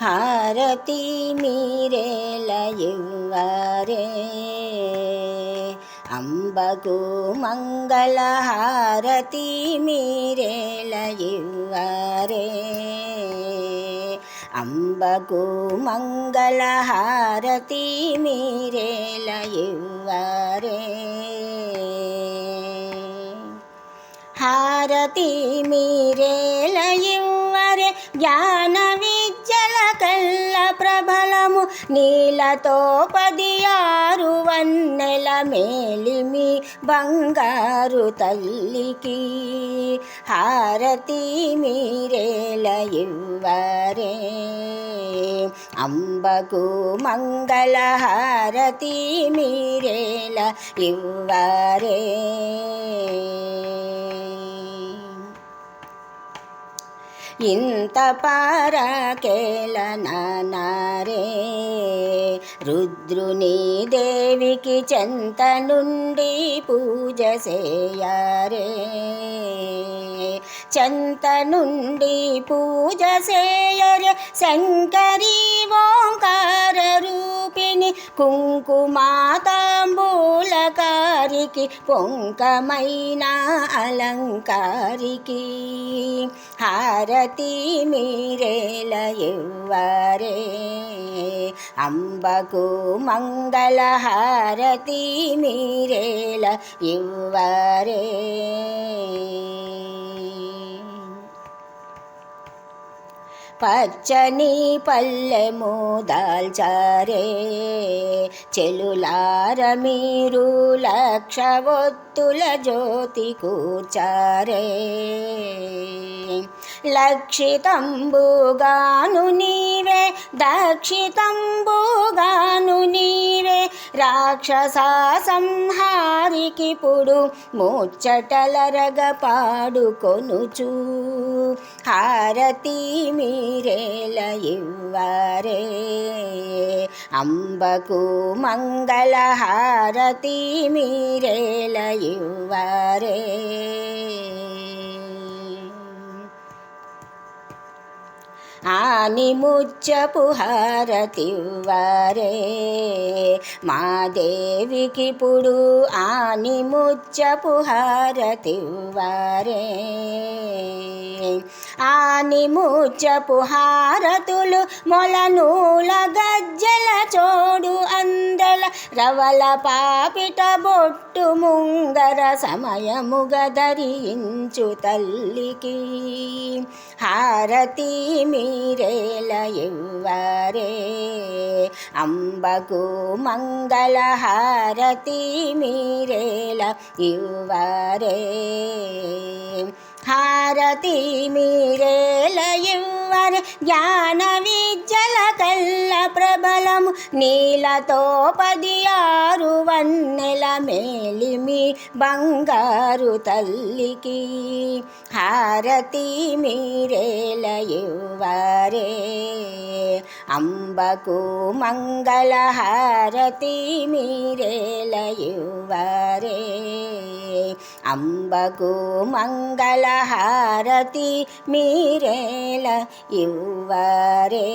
హారతి మీరేల ఇవ్వరే అంబకు మంగళ హారతి మీరేల ఇవ్వరే అంబకు మంగళ హారతి మీరేల ఇవ్వరే హారతి మీరేల ఇవ్వరే జ్ఞాన విద్యల కల్ల ప్రబలము నీలతో 16 వన్నెల మేలిమి బంగారు తల్లికి హారతి మీరేల ఇవ్వరే అంబకు మంగళ హారతి మీరేల ఇవ్వరే ఇంత పారకేల నారే రుద్రుని దేవికి చెంత నుండి పూజ చేయరే చెంత నుండి పూజ చేయరే శంకరి ఓంకార రూపిణి కుంకుమాతాంబూలకారికి పొంకమైన అలంకారికి హారతి మీరేల ఇవ్వరే అంబకు మంగళ హారతి మీరేల ఇవ్వరే పచ్చని పల్లెము దాల్చారే చెలులార మీరు 1,00,000 ఒత్తుల జ్యోతి కూర్చారే లక్షితంబుగాను నీవే దక్షితంబుగాను నీవే రాక్షస సంహారికిప్పుడు ముచ్చటలరగ పాడుకొనుచు హారతి మీరేల ఇవ్వరే అంబకు మంగళ హారతి మీరేల ఇవ్వరే ఆని ముచ్చపు హారతివ్వరే మాదేవికిప్పుడు ఆని ముచ్చపు హారతివ్వరే ఆని ముచ్చపు హారతులు మొలనూల గజ్జల చోడు అందల రవల పాపిట బొట్టు ముంగర సమయముగ ధరించు తల్లికి హారతి మీరేల ఇవ్వరే అంబకు మంగళ హారతి మీరేల ఇవ్వరే హారతి మీరేల ఇవ్వరే జ్ఞాన విద్యల కల్ల ప్రబలము నీలతో 16 వన్నెల మేలిమి బంగారు తల్లికి హారతి మీరేల ఇవ్వరే అంబకు మంగళ హారతి మీరేల ఇవ్వరే అంబకు మంగళ హారతి మీరేల ఇవ్వరే